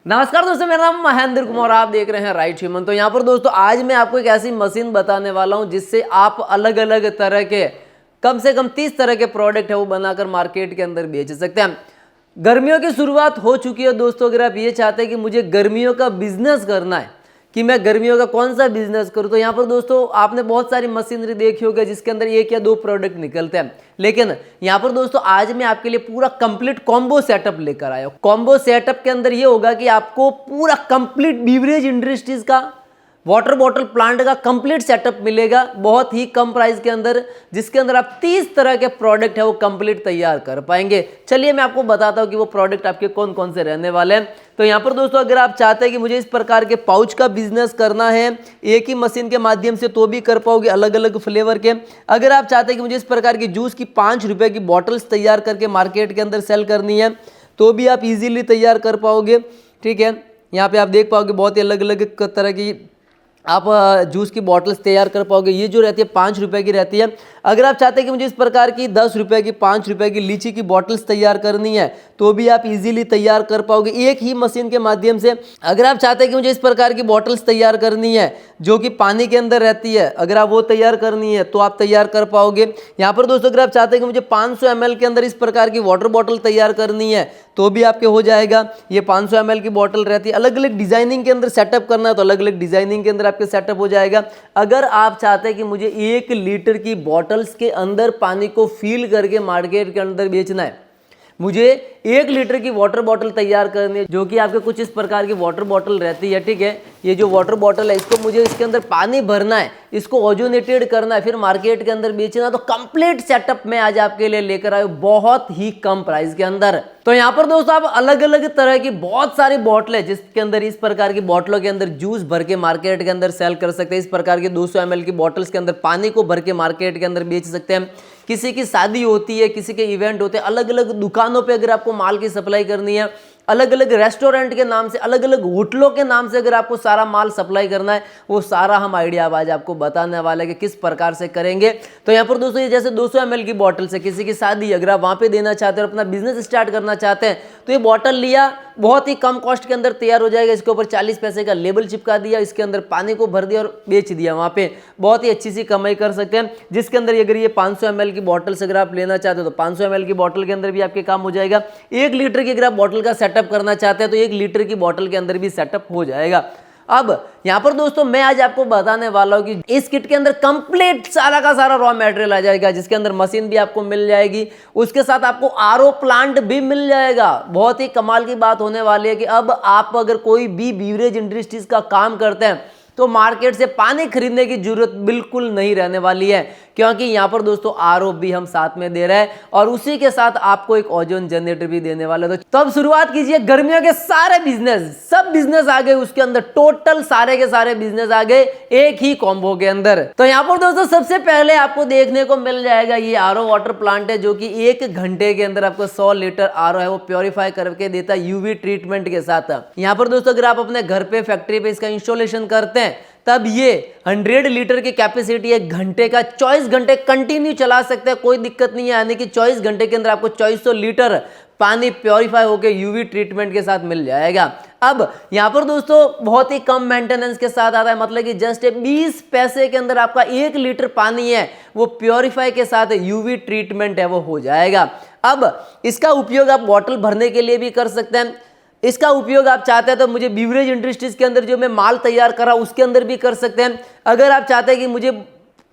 नमस्कार दोस्तों, मेरा नाम महेंद्र कुमार, आप देख रहे हैं राइट ह्यूमन। तो यहाँ पर दोस्तों आज मैं आपको एक ऐसी मशीन बताने वाला हूँ जिससे आप अलग अलग तरह के कम से कम 30 तरह के प्रोडक्ट है वो बनाकर मार्केट के अंदर बेच सकते हैं। गर्मियों की शुरुआत हो चुकी है दोस्तों। अगर आप ये चाहते हैं कि मुझे गर्मियों का बिजनेस करना है कि मैं गर्मियों का कौन सा बिजनेस करूं, तो यहाँ पर दोस्तों आपने बहुत सारी मशीनरी देखी होगी जिसके अंदर एक या दो प्रोडक्ट निकलते हैं। लेकिन यहाँ पर दोस्तों आज मैं आपके लिए पूरा कंप्लीट कॉम्बो सेटअप लेकर आया हूँ। कॉम्बो सेटअप के अंदर ये होगा कि आपको पूरा कंप्लीट बीवरेज इंडस्ट्रीज का वाटर बॉटल प्लांट का कंप्लीट सेटअप मिलेगा बहुत ही कम प्राइस के अंदर, जिसके अंदर आप 30 तरह के प्रोडक्ट है वो कंप्लीट तैयार कर पाएंगे। चलिए मैं आपको बताता हूँ कि वो प्रोडक्ट आपके कौन कौन से रहने वाले हैं। तो यहाँ पर दोस्तों अगर आप चाहते हैं कि मुझे इस प्रकार के पाउच का बिजनेस करना है एक ही मशीन के माध्यम से, तो भी कर पाओगे अलग अलग फ्लेवर के। अगर आप चाहते हैं कि मुझे इस प्रकार की जूस की 5 रुपए की बॉटल्स तैयार करके मार्केट के अंदर सेल करनी है, तो भी आप इजीली तैयार कर पाओगे। ठीक है, यहाँ पे आप देख पाओगे बहुत ही अलग अलग तरह की आप जूस की बॉटल्स तैयार कर पाओगे। ये जो रहती है 5 रुपए की रहती है। अगर आप चाहते हैं कि मुझे इस प्रकार की 10 रुपए की 5 रुपए की लीची की बॉटल्स तैयार करनी है, तो भी आप इजीली तैयार कर पाओगे एक ही मशीन के माध्यम से। अगर आप चाहते हैं कि मुझे इस प्रकार की बॉटल्स तैयार करनी है जो कि पानी के अंदर रहती है, अगर आप वो तैयार करनी है तो आप तैयार कर पाओगे। यहाँ पर दोस्तों अगर आप चाहते हैं कि मुझे 500 ml के अंदर इस प्रकार की वाटर बॉटल तैयार करनी है, तो भी आपके हो जाएगा। ये 500 ml की बॉटल रहती है। अलग अलग डिजाइनिंग के अंदर सेटअप करना है तो अलग अलग डिजाइनिंग के अंदर आपके सेटअप हो जाएगा। अगर आप चाहते हैं कि मुझे 1 लीटर की बॉटल्स के अंदर पानी को फील करके मार्केट के अंदर बेचना है, मुझे 1 लीटर की वाटर बॉटल तैयार करनी है जो कि आपके कुछ इस प्रकार की वाटर बॉटल रहती है। ठीक है, ये जो वाटर बॉटल है इसको मुझे इसके अंदर पानी भरना है, इसको ओजोनेटेड करना है, फिर मार्केट के अंदर बेचना। तो कंप्लीट सेटअप मैं आज आपके लिए लेकर आया हूं बहुत ही कम प्राइस के अंदर। तो यहाँ पर दोस्तों आप अलग अलग तरह की बहुत सारी बॉटल है जिसके अंदर इस प्रकार की बॉटलों के अंदर जूस भर के मार्केट के अंदर सेल कर सकते हैं। इस प्रकार के 200 ml की बॉटल्स के अंदर पानी को भर के मार्केट के अंदर बेच सकते हैं। किसी की शादी होती है, किसी के इवेंट होते हैं, अलग अलग दुकानों पे अगर आपको माल की सप्लाई करनी है, अलग अलग रेस्टोरेंट के नाम से, अलग अलग होटलों के नाम से अगर आपको सारा माल सप्लाई करना है, वो सारा हम आइडिया आज आपको बताने वाले हैं कि किस प्रकार से करेंगे। तो यहाँ पर दोस्तों ये जैसे 200 ml की बॉटल से किसी की शादी अगर आप वहाँ पे देना चाहते हैं और अपना बिजनेस स्टार्ट करना चाहते हैं, तो ये बॉटल लिया बहुत ही कम कॉस्ट के अंदर तैयार हो जाएगा। इसके ऊपर 40 पैसे का लेबल चिपका दिया, इसके अंदर पानी को भर दिया और बेच दिया। वहाँ पे बहुत ही अच्छी सी कमाई कर सकते हैं। जिसके अंदर अगर ये 500 ml की बॉटल्स अगर आप लेना चाहते हो तो 500 ml की बॉटल के अंदर भी आपके काम हो जाएगा। 1 लीटर की अगर आप बॉटल का सेटअप करना चाहते हैं तो 1 लीटर की बॉटल के अंदर भी सेटअप हो जाएगा। अब यहाँ पर दोस्तों मैं आज आपको बताने वाला हूँ कि इस किट के अंदर कंप्लीट सारा का सारा रॉ मटेरियल आ जाएगा, जिसके अंदर मशीन भी आपको मिल जाएगी, उसके साथ आपको आरओ प्लांट भी मिल जाएगा। बहुत ही कमाल की बात होने वाली है कि अब आप अगर कोई भी बीवरेज इंडस्ट्रीज का काम करते हैं तो मार्केट से पानी खरीदने की जरूरत बिल्कुल नहीं रहने वाली है, क्योंकि यहाँ पर दोस्तों आरओ भी हम साथ में दे रहे हैं और उसी के साथ आपको एक ओजोन जनरेटर भी देने वाले हैं। तो अब शुरुआत कीजिए। गर्मियों के सारे बिजनेस, सब बिजनेस आ गए उसके अंदर, टोटल सारे के सारे बिजनेस आ गए एक ही कॉम्बो के अंदर। तो यहाँ पर दोस्तों सबसे पहले आपको देखने को मिल जाएगा ये आरओ वाटर प्लांट है, जो कि 1 घंटे के अंदर आपको 100 लीटर आरओ है वो प्योरीफाई करके देता है यूवी ट्रीटमेंट के साथ। यहाँ पर दोस्तों अगर आप अपने घर पे फैक्ट्री पे इसका इंस्टॉलेशन करते हैं तब ये 100 लीटर की कैपेसिटी 1 घंटे का 24 घंटे कंटिन्यू चला सकते हैं, कोई दिक्कत नहीं है। यानी कि 24 घंटे के अंदर आपको 2400 लीटर पानी प्योरीफाई होकर यूवी ट्रीटमेंट के साथ मिल जाएगा। अब यहाँ पर दोस्तों बहुत ही कम मेंटेनेंस के साथ आता है, मतलब कि जस्ट 20 पैसे के अंदर आपका 1 लीटर पानी है वो प्योरीफाई के साथ यूवी ट्रीटमेंट है वो हो जाएगा। अब इसका उपयोग आप बॉटल भरने के लिए भी कर सकते हैं। इसका उपयोग आप चाहते हैं तो मुझे बीवरेज इंडस्ट्रीज के अंदर जो मैं माल तैयार करा उसके अंदर भी कर सकते हैं। अगर आप चाहते हैं कि मुझे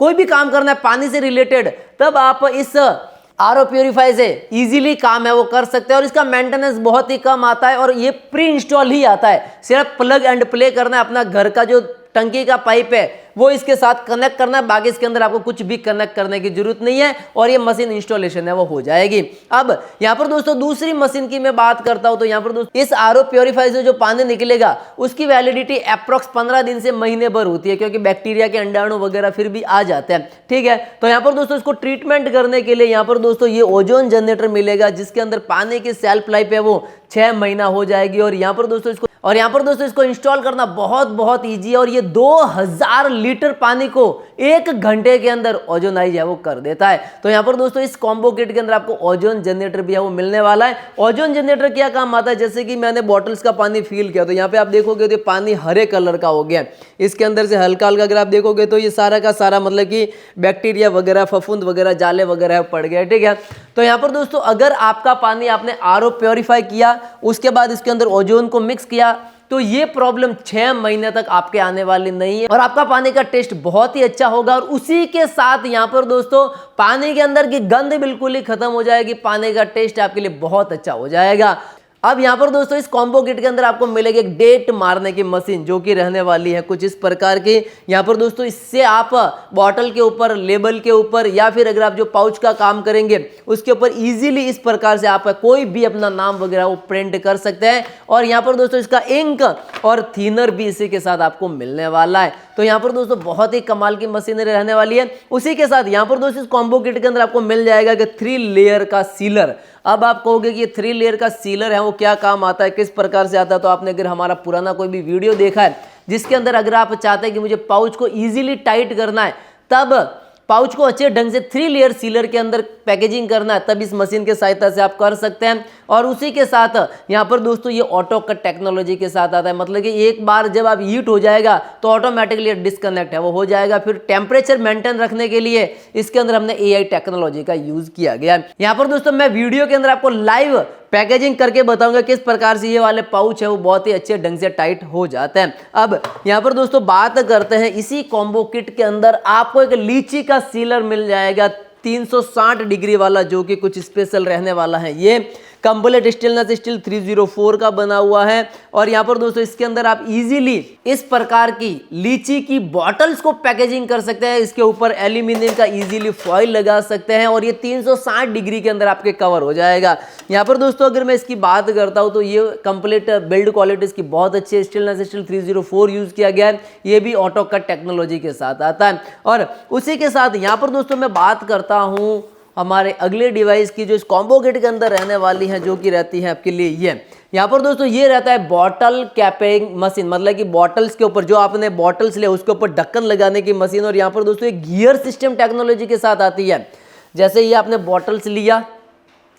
कोई भी काम करना है पानी से रिलेटेड, तब आप इस आरओ प्योरीफाई से इजीली काम है वो कर सकते हैं और इसका मेंटेनेंस बहुत ही कम आता है और ये प्री इंस्टॉल ही आता है। सिर्फ प्लग एंड प्ले करना है, अपना घर का जो टंकी का पाइप है वो इसके साथ कनेक्ट करना है, बाकी इसके अंदर आपको कुछ भी कनेक्ट करने की जरूरत नहीं है और ये मशीन इंस्टॉलेशन है वो हो जाएगी। अब यहाँ पर दोस्तों दूसरी मशीन की मैं बात करता हूँ तो यहाँ पर दोस्तों इस आरओ प्योरीफाई से जो पानी निकलेगा उसकी वैलिडिटी अप्रॉक्स 15 दिन से महीने भर होती है, क्योंकि बैक्टीरिया के अंडाणु वगैरह फिर भी आ जाते हैं। ठीक है, तो यहाँ पर दोस्तों इसको ट्रीटमेंट करने के लिए यहाँ पर दोस्तों ये ओजोन जनरेटर मिलेगा, जिसके अंदर पानी की सेल्फ लाइफ है वो 6 महीना हो जाएगी और यहाँ पर दोस्तों इसको और यहाँ पर दोस्तों इसको इंस्टॉल करना बहुत ईजी है और ये 2000 लीटर पानी को 1 घंटे के अंदर ओजोनाइज है वो कर देता है। तो यहाँ पर दोस्तों इस कॉम्बो किट के अंदर आपको ओजोन जनरेटर भी है वो मिलने वाला है। ओजोन जनरेटर क्या काम आता है, जैसे कि मैंने बॉटल्स का पानी फील किया तो यहाँ पे आप देखोगे तो पानी हरे कलर का हो गया, इसके अंदर से हल्का हल्का अगर आप देखोगे तो ये सारा का सारा मतलब कि बैक्टीरिया वगैरह, फफूंद वगैरह, जाले वगैरह पड़ गया, ठीक है। तो यहाँ पर दोस्तों अगर आपका पानी आपने आरओ प्योरीफाई किया, उसके बाद इसके अंदर ओजोन को मिक्स किया, तो ये प्रॉब्लम 6 महीने तक आपके आने वाली नहीं है और आपका पानी का टेस्ट बहुत ही अच्छा होगा। और उसी के साथ यहाँ पर दोस्तों पानी के अंदर की गंध बिल्कुल ही खत्म हो जाएगी, पानी का टेस्ट आपके लिए बहुत अच्छा हो जाएगा। अब यहाँ पर दोस्तों इस कॉम्बो किट के अंदर आपको मिलेगी एक डेट मारने की मशीन जो कि रहने वाली है कुछ इस प्रकार की। यहाँ पर दोस्तों इससे आप बॉटल के ऊपर, लेबल के ऊपर या फिर अगर आप जो पाउच का काम करेंगे उसके ऊपर इजीली इस प्रकार से आप कोई भी अपना नाम वगैरह वो प्रिंट कर सकते हैं। और यहाँ पर दोस्तों इसका इंक और थिनर भी इसी के साथ आपको मिलने वाला है। तो यहाँ पर दोस्तों बहुत ही कमाल की मशीनरी रहने वाली है। उसी के साथ यहाँ पर दोस्तों इस कॉम्बो किट के अंदर आपको मिल जाएगा कि 3 लेयर का सीलर। अब आप कहोगे कि ये 3 लेयर का सीलर है वो क्या काम आता है, किस प्रकार से आता है, तो आपने अगर हमारा पुराना कोई भी वीडियो देखा है जिसके अंदर अगर आप चाहते हैं कि मुझे पाउच को इजीली टाइट करना है, तब पाउच को अच्छे ढंग से 3 लेयर सीलर के अंदर पैकेजिंग करना है, तब इस मशीन के सहायता से आप कर सकते हैं। और उसी के साथ यहाँ पर दोस्तों ये ऑटो कट टेक्नोलॉजी के साथ आता है, मतलब कि एक बार जब आप हीट हो जाएगा तो ऑटोमेटिकली डिस्कनेक्ट है वो हो जाएगा। फिर टेम्परेचर मेंटेन रखने के लिए इसके अंदर हमने एआई टेक्नोलॉजी का यूज किया गया है। यहाँ पर दोस्तों मैं वीडियो के अंदर आपको लाइव पैकेजिंग करके बताऊंगा किस प्रकार से ये वाले पाउच है वो बहुत ही अच्छे ढंग से टाइट हो जाते हैं। अब यहाँ पर दोस्तों बात करते हैं इसी कॉम्बो किट के अंदर आपको एक लीची का सीलर मिल जाएगा 360 डिग्री वाला, जो कि कुछ स्पेशल रहने वाला है। ये कंप्लीट स्टेनलेस स्टील 304 का बना हुआ है और यहाँ पर दोस्तों इसके अंदर आप इजीली इस प्रकार की लीची की बॉटल्स को पैकेजिंग कर सकते हैं। इसके ऊपर एल्यूमिनियम का इजीली फॉइल लगा सकते हैं और ये 360 डिग्री के अंदर आपके कवर हो जाएगा। यहाँ पर दोस्तों अगर मैं इसकी बात करता हूँ तो ये कंप्लीट बिल्ड क्वालिटी इसकी बहुत अच्छी है। स्टेनलेस स्टील 304 यूज किया गया है, ये भी ऑटो कट टेक्नोलॉजी के साथ आता है। और उसी के साथ यहाँ पर दोस्तों मैं बात करता हूँ हमारे अगले डिवाइस की जो इस कॉम्बो किट के अंदर रहने वाली है, जो कि रहती है आपके लिए ये। यहाँ पर दोस्तों ये रहता है बॉटल कैपिंग मशीन, मतलब कि बॉटल्स के ऊपर जो आपने बॉटल्स ले उसके ऊपर ढक्कन लगाने की मशीन। और यहाँ पर दोस्तों एक गियर सिस्टम टेक्नोलॉजी के साथ आती है। जैसे ये आपने बॉटल्स लिया,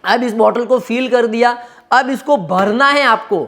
अब इस बॉटल को फिल कर दिया, अब इसको भरना है, आपको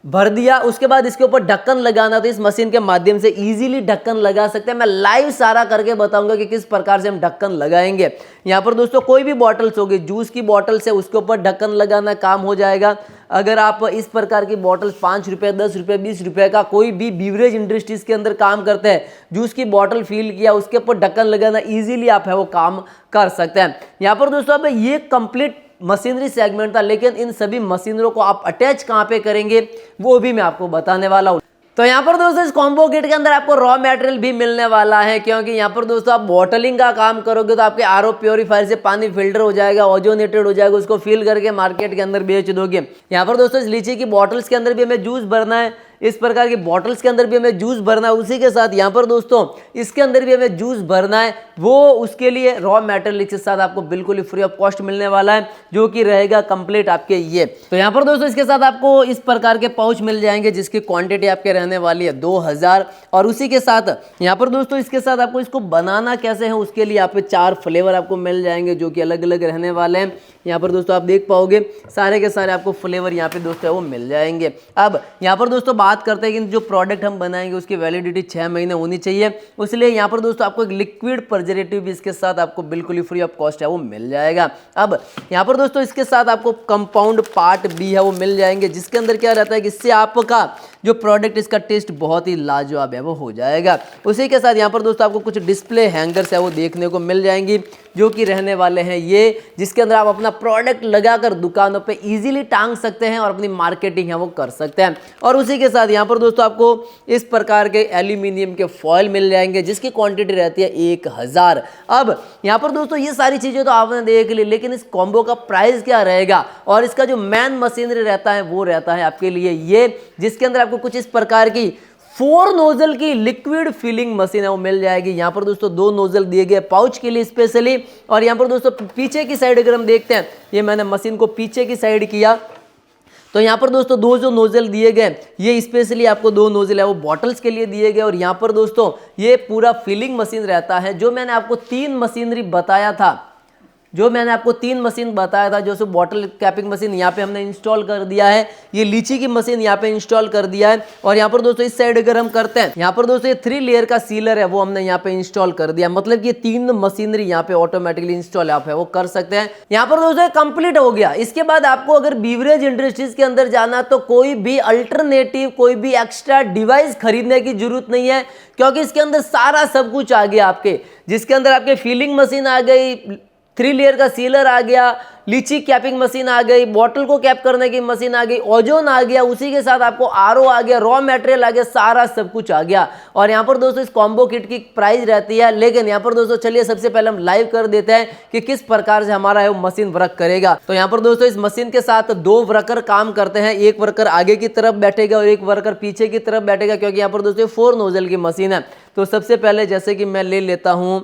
भर दिया, उसके बाद इसके ऊपर ढक्कन लगाना, तो इस मशीन के माध्यम से इजीली ढक्कन लगा सकते हैं। मैं लाइव सारा करके बताऊंगा कि किस प्रकार से हम ढक्कन लगाएंगे। यहाँ पर दोस्तों कोई भी बॉटल्स होगी, जूस की बॉटल से उसके ऊपर ढक्कन लगाना काम हो जाएगा। अगर आप इस प्रकार की बॉटल्स 5 रुपये, 10 रुपये, 20 रुपये का कोई भी बीवरेज इंडस्ट्रीज के अंदर काम करते हैं, जूस की बॉटल फिल किया उसके ऊपर ढक्कन लगाना इजीली आप है वो काम कर सकते हैं। यहाँ पर दोस्तों अब ये कंप्लीट मशीनरी सेगमेंट था, लेकिन इन सभी मशीनरों को आप अटैच कहाँ पे करेंगे वो भी मैं आपको बताने वाला हूँ। तो यहाँ पर दोस्तों इस कॉम्बो किट के अंदर आपको रॉ मटेरियल भी मिलने वाला है, क्योंकि यहाँ पर दोस्तों आप बॉटलिंग का काम करोगे तो आपके आरओ प्योरीफायर से पानी फिल्टर हो जाएगा, ओजोनेटेड हो जाएगा, उसको फिल करके मार्केट के अंदर बेच दोगे। यहाँ पर दोस्तों इस लीची की बॉटल्स के अंदर भी हमें जूस भरना है, इस प्रकार की बॉटल्स के अंदर भी हमें जूस भरना है। उसी के साथ यहाँ पर दोस्तों इसके अंदर भी हमें जूस भरना है, वो उसके लिए रॉ मटेरियल के साथ आपको बिल्कुल ही फ्री ऑफ कॉस्ट मिलने वाला है, जो कि रहेगा कंप्लीट आपके ये। तो यहाँ पर दोस्तों इसके साथ आपको इस प्रकार के पाउच मिल जाएंगे जिसकी क्वांटिटी आपके रहने वाली है 2000। और उसी के साथ यहाँ पर दोस्तों इसके साथ आपको इसको बनाना कैसे है उसके लिए यहाँ पे 4 फ्लेवर आपको मिल जाएंगे, जो कि अलग अलग रहने वाले हैं। यहाँ पर दोस्तों आप देख पाओगे सारे के सारे आपको फ्लेवर यहाँ पे दोस्तों वो मिल जाएंगे। अब यहाँ पर दोस्तों बात करते हैं कि जो प्रोडक्ट हम बनाएंगे उसकी वैलिडिटी 6 महीने होनी चाहिए, इसलिए यहाँ पर दोस्तों आपको एक लिक्विड प्रिजर्वेटिव भी इसके साथ आपको बिल्कुल ही फ्री ऑफ कॉस्ट है वो मिल जाएगा। अब यहाँ पर दोस्तों इसके साथ आपको कंपाउंड पार्ट भी है वो मिल जाएंगे, जिसके अंदर क्या रहता है कि इससे आपका जो प्रोडक्ट इसका टेस्ट बहुत ही लाजवाब है वो हो जाएगा। उसी के साथ यहाँ पर दोस्तों आपको कुछ डिस्प्ले हैंगर्स है वो देखने को मिल जाएंगी, जो कि रहने वाले हैं ये, जिसके अंदर आप अपना प्रोडक्ट लगाकर दुकानों पे इजीली टांग सकते हैं और अपनी मार्केटिंग है वो कर सकते हैं। और उसी के साथ यहाँ पर दोस्तों आपको इस प्रकार के एल्यूमिनियम के फॉइल मिल जाएंगे, जिसकी क्वांटिटी रहती है 1000। अब यहाँ पर दोस्तों ये सारी चीज़ें तो आपने देख ली, लेकिन इस कॉम्बो का प्राइस क्या रहेगा और इसका जो मेन मशीनरी रहता है वो रहता है आपके लिए ये, जिसके अंदर आपको कुछ इस प्रकार की 4 नोजल की लिक्विड फिलिंग मशीन है वो मिल जाएगी। यहाँ पर दोस्तों 2 नोजल दिए गए पाउच के लिए स्पेशली। और यहाँ पर दोस्तों पीछे की साइड अगर हम देखते हैं, ये मैंने मशीन को पीछे की साइड किया तो यहाँ पर दोस्तों दो जो नोजल दिए गए, ये स्पेशली आपको दो नोजल है वो बॉटल्स के लिए दिए गए। और यहाँ पर दोस्तों ये पूरा फिलिंग मशीन रहता है। जो मैंने आपको तीन मशीनरी बताया था, जो मैंने आपको तीन मशीन बताया था, जो सो बॉटल कैपिंग मशीन यहाँ पे हमने इंस्टॉल कर दिया है, ये लीची की मशीन यहाँ पे इंस्टॉल कर दिया है। और यहाँ पर दोस्तों इस साइड अगर हम करते हैं, यहाँ पर दोस्तों ये 3 लेयर का सीलर है वो हमने यहाँ पे इंस्टॉल कर दिया। मतलब कि ये तीन मशीनरी यहाँ पे ऑटोमेटिकली इंस्टॉल आप है वो कर सकते हैं। यहाँ पर दोस्तों कंप्लीट हो गया। इसके बाद आपको अगर बीवरेज इंडस्ट्रीज के अंदर जाना तो कोई भी अल्टरनेटिव, कोई भी एक्स्ट्रा डिवाइस खरीदने की जरूरत नहीं है, क्योंकि इसके अंदर सारा सब कुछ आ गया आपके, जिसके अंदर आपके फिलिंग मशीन आ गई, 3 लेयर का सीलर आ गया, लीची कैपिंग मशीन आ गई, बॉटल को कैप करने की मशीन आ गई, ओजोन आ गया, उसी के साथ आपको आरओ आ गया, रॉ मटेरियल आ गया, सारा सब कुछ आ गया। और यहाँ पर दोस्तों इस कॉम्बो किट की प्राइस रहती है, लेकिन यहाँ पर दोस्तों चलिए सबसे पहले हम लाइव कर देते हैं कि किस प्रकार से हमारा है वो मशीन वर्क करेगा। तो यहाँ पर दोस्तों इस मशीन के साथ 2 वर्कर काम करते हैं, एक वर्कर आगे की तरफ बैठेगा और एक वर्कर पीछे की तरफ बैठेगा, क्योंकि यहाँ पर दोस्तों 4 नोजल की मशीन है। तो सबसे पहले जैसे कि मैं ले लेता हूँ,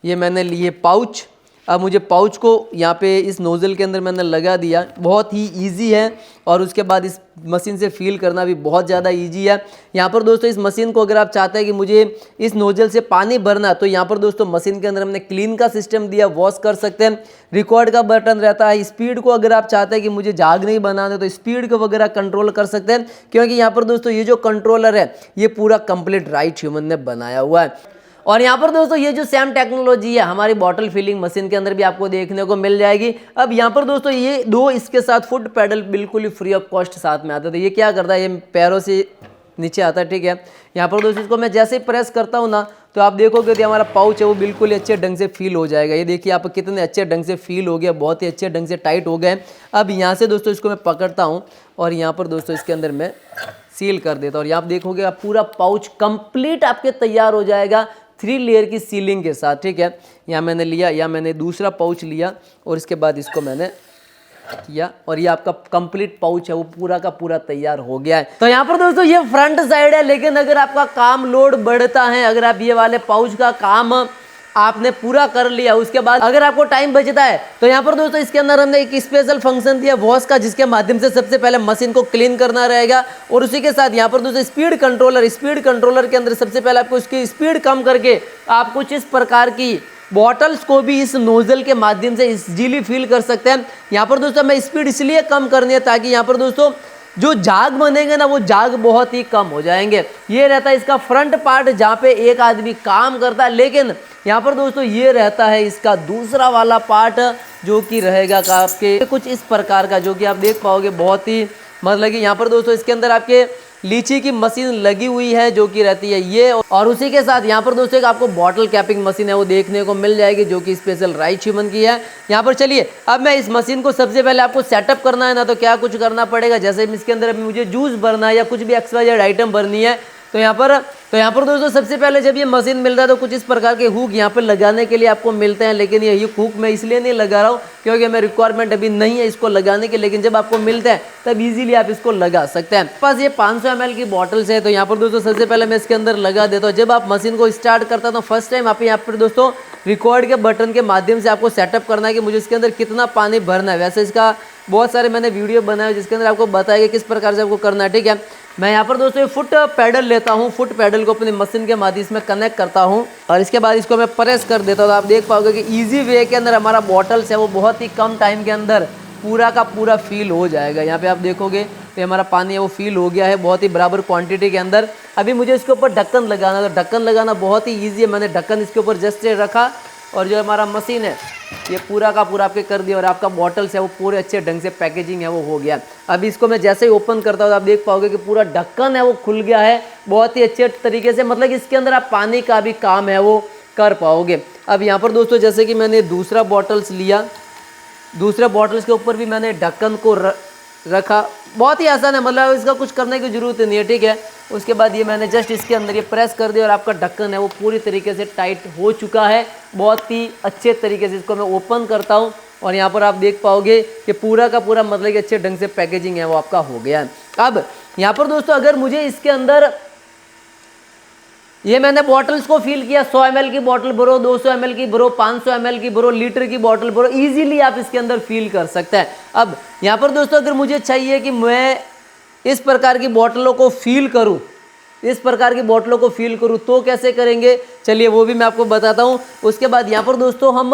ये मैंने लिए पाउच। अब मुझे पाउच को यहाँ पे इस नोज़ल के अंदर मैंने लगा दिया। बहुत ही इजी है और उसके बाद इस मशीन से फील करना भी बहुत ज़्यादा इजी है। यहाँ पर दोस्तों इस मशीन को अगर आप चाहते हैं कि मुझे इस नोज़ल से पानी भरना, तो यहाँ पर दोस्तों मशीन के अंदर हमने क्लीन का सिस्टम दिया, वॉश कर सकते हैं। रिकॉर्ड का बटन रहता है। स्पीड को अगर आप चाहते हैं कि मुझे जाग नहीं बनाना तो स्पीड को वगैरह कंट्रोल कर सकते हैं, क्योंकि यहाँ पर दोस्तों ये जो कंट्रोलर है ये पूरा कंप्लीट राइट ह्यूमन ने बनाया हुआ है। और यहाँ पर दोस्तों ये जो सेम टेक्नोलॉजी है हमारी बॉटल फिलिंग मशीन के अंदर भी आपको देखने को मिल जाएगी। अब यहाँ पर दोस्तों ये 2 इसके साथ फुट पैडल बिल्कुल ही फ्री ऑफ कॉस्ट साथ में आता है। तो ये क्या करता है, ये पैरों से नीचे आता है, ठीक है। यहाँ पर दोस्तों इसको मैं जैसे ही प्रेस करता हूँ ना, तो आप देखोगे कि हमारा पाउच है वो बिल्कुल ही अच्छे ढंग से फील हो जाएगा। ये देखिए आप कितने अच्छे ढंग से फील हो गया, बहुत ही अच्छे ढंग से टाइट हो गए। अब यहाँ से दोस्तों इसको मैं पकड़ता हूँ और यहाँ पर दोस्तों इसके अंदर मैं सील कर देता हूँ और यहाँ आप देखोगे आप पूरा पाउच कंप्लीट आपके तैयार हो जाएगा 3 लेयर की सीलिंग के साथ, ठीक है। यहाँ मैंने लिया, या मैंने दूसरा पाउच लिया और इसके बाद इसको मैंने किया और ये आपका कंप्लीट पाउच है वो पूरा का पूरा तैयार हो गया है। तो यहाँ पर दोस्तों ये फ्रंट साइड है, लेकिन अगर आपका काम लोड बढ़ता है, अगर आप ये वाले पाउच का काम आपने पूरा कर लिया, उसके बाद अगर आपको टाइम बचता है तो यहाँ पर दोस्तों इसके अंदर हमने एक स्पेशल फंक्शन दिया वॉश का, जिसके माध्यम से सबसे पहले मशीन को क्लीन करना रहेगा। और उसी के साथ यहाँ पर दोस्तों स्पीड कंट्रोलर के अंदर सबसे पहले आपको इसकी स्पीड कम करके आप कुछ इस प्रकार की बॉटल्स को भी इस नोजल के माध्यम से इजीली फील कर सकते हैं। यहाँ पर दोस्तों मैं स्पीड इसलिए कम करनी है ताकि यहाँ पर दोस्तों जो जाग बनेंगे ना वो जाग बहुत ही कम हो जाएंगे। ये रहता है इसका फ्रंट पार्ट जहाँ पे एक आदमी काम करता है, लेकिन यहाँ पर दोस्तों ये रहता है इसका दूसरा वाला पार्ट जो कि रहेगा आपके कुछ इस प्रकार का, जो कि आप देख पाओगे बहुत ही मतलब कि यहाँ पर दोस्तों इसके अंदर आपके लीची की मशीन लगी हुई है जो कि रहती है ये। और उसी के साथ यहाँ पर दोस्तों एक आपको बॉटल कैपिंग मशीन है वो देखने को मिल जाएगी, जो कि स्पेशल राइट ह्यूमन की है। यहाँ पर चलिए अब मैं इस मशीन को सबसे पहले आपको सेटअप करना है ना, तो क्या कुछ करना पड़ेगा, जैसे इसके अंदर अभी मुझे जूस भरना है या कुछ भी एक्सवाइजेड आइटम भरनी है, तो यहाँ पर दोस्तों सबसे पहले जब ये मशीन मिल रहा है तो कुछ इस प्रकार के हुक यहाँ पर लगाने के लिए आपको मिलते हैं। लेकिन ये हुक मैं इसलिए नहीं लगा रहा हूँ क्योंकि मैं रिक्वायरमेंट अभी नहीं है इसको लगाने के, लेकिन जब आपको मिलते हैं तब इजीली आप इसको लगा सकते हैं। पास ये 500 ml की बॉटल्स है, तो यहाँ पर दोस्तों सबसे पहले मैं इसके अंदर लगा देता हूँ। जब आप मशीन को स्टार्ट करता तो फर्स्ट टाइम आप यहाँ पर दोस्तों रिकॉर्ड के बटन के माध्यम से आपको सेटअप करना है कि मुझे इसके अंदर कितना पानी भरना है। वैसे इसका बहुत सारे मैंने वीडियो बनाए जिसके अंदर आपको बताया किस प्रकार से आपको करना है, ठीक है। मैं यहाँ पर दोस्तों फुट पैडल लेता हूँ, फुट पैडल को अपनी मशीन के माध्यम से कनेक्ट करता हूँ और इसके बाद इसको मैं प्रेस कर देता हूँ। तो आप देख पाओगे कि इजी वे के अंदर हमारा बॉटल्स है वो बहुत ही कम टाइम के अंदर पूरा का पूरा फील हो जाएगा। यहाँ पे आप देखोगे तो हमारा पानी है वो फील हो गया है बहुत ही बराबर क्वांटिटी के अंदर। अभी मुझे इसके ऊपर ढक्कन लगाना, तो ढक्कन लगाना बहुत ही ईजी है। मैंने ढक्कन इसके ऊपर जस्ट रखा और जो हमारा मशीन है ये पूरा का पूरा आपके कर दिया और आपका बॉटल्स है वो पूरे अच्छे ढंग से पैकेजिंग है वो हो गया। अभी इसको मैं जैसे ही ओपन करता हूँ तो आप देख पाओगे कि पूरा ढक्कन है वो खुल गया है बहुत ही अच्छे तरीके से, मतलब कि इसके अंदर आप पानी का भी काम है वो कर पाओगे। अब यहाँ पर दोस्तों जैसे कि मैंने दूसरा बॉटल्स लिया, दूसरे बॉटल्स के ऊपर भी मैंने ढक्कन को रखा। बहुत ही आसान है, मतलब इसका कुछ करने की जरूरत नहीं है, ठीक है। उसके बाद ये मैंने जस्ट इसके अंदर ये प्रेस कर दिया और आपका ढक्कन है वो पूरी तरीके से टाइट हो चुका है बहुत ही अच्छे तरीके से। इसको मैं ओपन करता हूँ और यहाँ पर आप देख पाओगे कि पूरा का पूरा मतलब कि अच्छे ढंग से पैकेजिंग है वो आपका हो गया है। अब यहाँ पर दोस्तों अगर मुझे इसके अंदर ये मैंने बॉटल्स को फिल किया, 100 ml की बॉटल भरो, 200 ml की भरो, 500 ml की भरो, लीटर की बॉटल भरो, इजीली आप इसके अंदर फिल कर सकते हैं। अब यहाँ पर दोस्तों अगर मुझे चाहिए कि मैं इस प्रकार की बॉटलों को फिल करूँ, इस प्रकार की बॉटलों को फिल करूँ तो कैसे करेंगे, चलिए वो भी मैं आपको बताता हूँ। उसके बाद यहाँ पर दोस्तों हम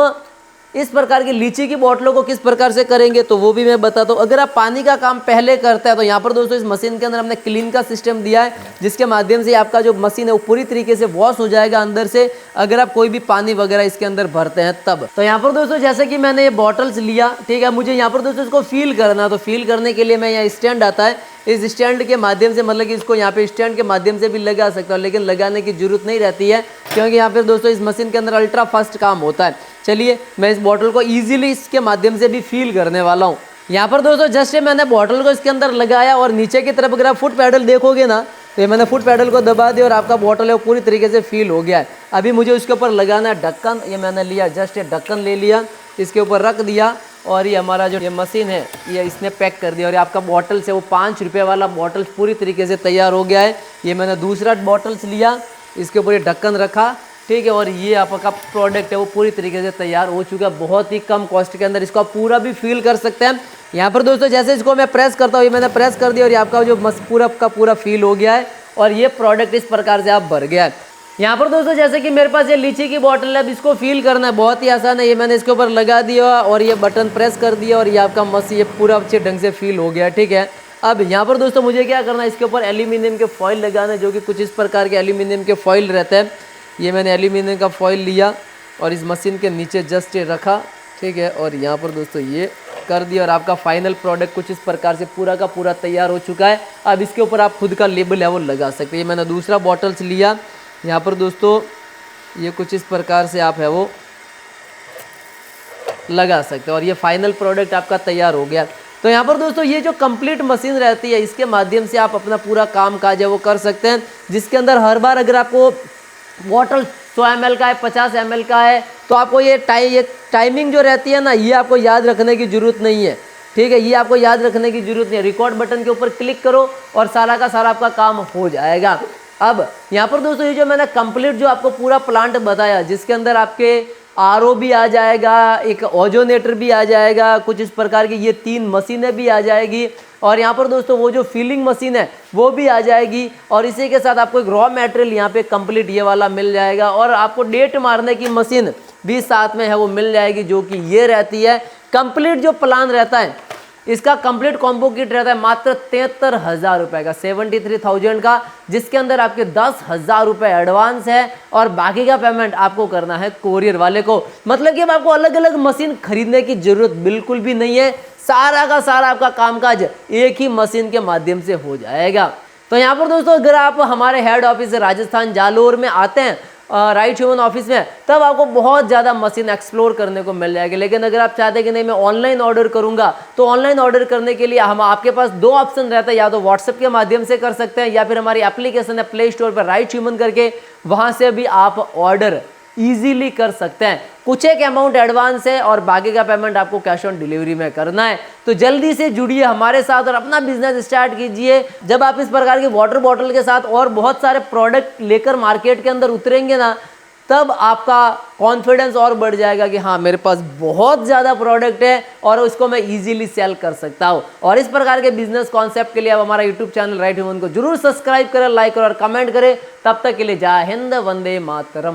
इस प्रकार की लीची की बोतलों को किस प्रकार से करेंगे तो वो भी मैं बताता हूँ। अगर आप पानी का काम पहले करते हैं तो यहाँ पर दोस्तों इस मशीन के अंदर हमने क्लीन का सिस्टम दिया है, जिसके माध्यम से आपका जो मशीन है वो पूरी तरीके से वॉश हो जाएगा अंदर से, अगर आप कोई भी पानी वगैरह इसके अंदर भरते हैं तब। तो यहाँ पर दोस्तों जैसे कि मैंने ये बॉटल्स लिया, ठीक है, मुझे यहाँ पर दोस्तों इसको फील करना, तो फील करने के लिए मैं यहाँ स्टैंड आता है, इस स्टैंड के माध्यम से मतलब कि इसको यहाँ पे स्टैंड के माध्यम से भी लगा सकता हूँ, लेकिन लगाने की जरूरत नहीं रहती है क्योंकि यहाँ पे दोस्तों इस मशीन के अंदर अल्ट्रा फास्ट काम होता है। चलिए मैं इस बॉटल को इजीली इसके माध्यम से भी फील करने वाला हूँ। यहाँ पर दोस्तों जस्ट मैंने बॉटल को इसके अंदर लगाया और नीचे की तरफ अगर आप फुट पैडल देखोगे ना तो ये मैंने फुट पैडल को दबा दिया और आपका बॉटल है वो पूरी तरीके से फील हो गया है। अभी मुझे उसके ऊपर लगाना है ढक्कन, ये मैंने लिया, जस्ट ये ढक्कन ले लिया, इसके ऊपर रख दिया और ये हमारा जो ये मशीन है ये इसने पैक कर दिया और ये आपका बॉटल से वो 5 रुपये वाला बॉटल पूरी तरीके से तैयार हो गया है। ये मैंने दूसरा बॉटल्स लिया, इसके ऊपर ये ढक्कन रखा, ठीक है, और ये आपका प्रोडक्ट है वो पूरी तरीके से तैयार हो चुका है, बहुत ही कम कॉस्ट के अंदर। इसको आप पूरा भी फील कर सकते हैं। यहाँ पर दोस्तों जैसे इसको मैं प्रेस करता हूँ, ये मैंने प्रेस कर दिया और ये आपका जो पूरा का पूरा फील हो गया है और ये प्रोडक्ट इस प्रकार से आप भर गया है। यहाँ पर दोस्तों जैसे कि मेरे पास ये लीची की बॉटल है, अब इसको फील करना है, बहुत ही आसान है। ये मैंने इसके ऊपर लगा दिया और ये बटन प्रेस कर दिया और ये आपका मशीन ये पूरा अच्छे ढंग से फील हो गया, ठीक है। अब यहाँ पर दोस्तों मुझे क्या करना है, इसके ऊपर एल्यूमिनियम के फॉइल लगाना है, जो कि कुछ इस प्रकार के एल्यूमिनियम के फॉइल रहते हैं। ये मैंने एल्यूमिनियम का फॉइल लिया और इस मशीन के नीचे जस्ट ये रखा, ठीक है, और यहाँ पर दोस्तों ये कर दिया और आपका फाइनल प्रोडक्ट कुछ इस प्रकार से पूरा का पूरा तैयार हो चुका है। अब इसके ऊपर आप खुद का लेबल है वो लगा सकते हैं। ये मैंने दूसरा बॉटल्स लिया, यहाँ पर दोस्तों ये कुछ इस प्रकार से आप है वो लगा सकते हैं और ये फाइनल प्रोडक्ट आपका तैयार हो गया। तो यहाँ पर दोस्तों ये जो कंप्लीट मशीन रहती है, इसके माध्यम से आप अपना पूरा काम काज है वो कर सकते हैं, जिसके अंदर हर बार अगर आपको बॉटल 100 ml का है, 50 ml का है, तो आपको ये टाइमिंग जो रहती है ना, ये आपको याद रखने की ज़रूरत नहीं है, ठीक है, ये आपको याद रखने की ज़रूरत नहीं है। रिकॉर्ड बटन के ऊपर क्लिक करो और सारा का सारा आपका काम हो जाएगा। अब यहाँ पर दोस्तों ये जो मैंने कंप्लीट जो आपको पूरा प्लांट बताया, जिसके अंदर आपके आरओ भी आ जाएगा, एक ओजोनेटर भी आ जाएगा, कुछ इस प्रकार की ये 3 मशीनें भी आ जाएगी और यहाँ पर दोस्तों वो जो फीलिंग मशीन है वो भी आ जाएगी और इसी के साथ आपको एक रॉ मटेरियल यहाँ पे कंप्लीट ये वाला मिल जाएगा और आपको डेट मारने की मशीन भी साथ में है वो मिल जाएगी, जो कि ये रहती है। कंप्लीट जो प्लान रहता है इसका कंप्लीट कॉम्बो किट रहता है मात्र 73,000 रुपये का, 73,000 का, जिसके अंदर आपके 10,000 रुपये एडवांस है और बाकी का पेमेंट आपको करना है कोरियर वाले को। मतलब कि अब आपको अलग अलग मशीन खरीदने की जरूरत बिल्कुल भी नहीं है, सारा का सारा आपका कामकाज एक ही मशीन के माध्यम से हो जाएगा। तो यहाँ पर दोस्तों अगर आप हमारे हेड ऑफिस राजस्थान जालोर में आते हैं राइट ह्यूमन ऑफिस में, तब आपको बहुत ज़्यादा मशीन एक्सप्लोर करने को मिल जाएगी। लेकिन अगर आप चाहते हैं कि नहीं मैं ऑनलाइन ऑर्डर करूंगा, तो ऑनलाइन ऑर्डर करने के लिए हम आपके पास 2 ऑप्शन रहता है, या तो व्हाट्सएप के माध्यम से कर सकते हैं या फिर हमारी एप्लीकेशन है प्ले स्टोर पर राइट ह्यूमन करके, वहाँ से भी आप ऑर्डर ईजिली कर सकते हैं। कुछ एक अमाउंट एडवांस है और बाकी का पेमेंट आपको कैश ऑन डिलीवरी में करना है। तो जल्दी से जुड़िए हमारे साथ और अपना बिजनेस स्टार्ट कीजिए। जब आप इस प्रकार की वाटर बॉटल के साथ और बहुत सारे प्रोडक्ट लेकर मार्केट के अंदर उतरेंगे ना, तब आपका कॉन्फिडेंस और बढ़ जाएगा कि हाँ मेरे पास बहुत ज़्यादा प्रोडक्ट है और उसको मैं इजीली सेल कर सकता हूँ। और इस प्रकार के बिजनेस कॉन्सेप्ट के लिए आप हमारा यूट्यूब चैनल राइट ह्यूमन को जरूर सब्सक्राइब करें, लाइक करें और कमेंट करें। तब तक के लिए जय हिंद, वंदे मातरम।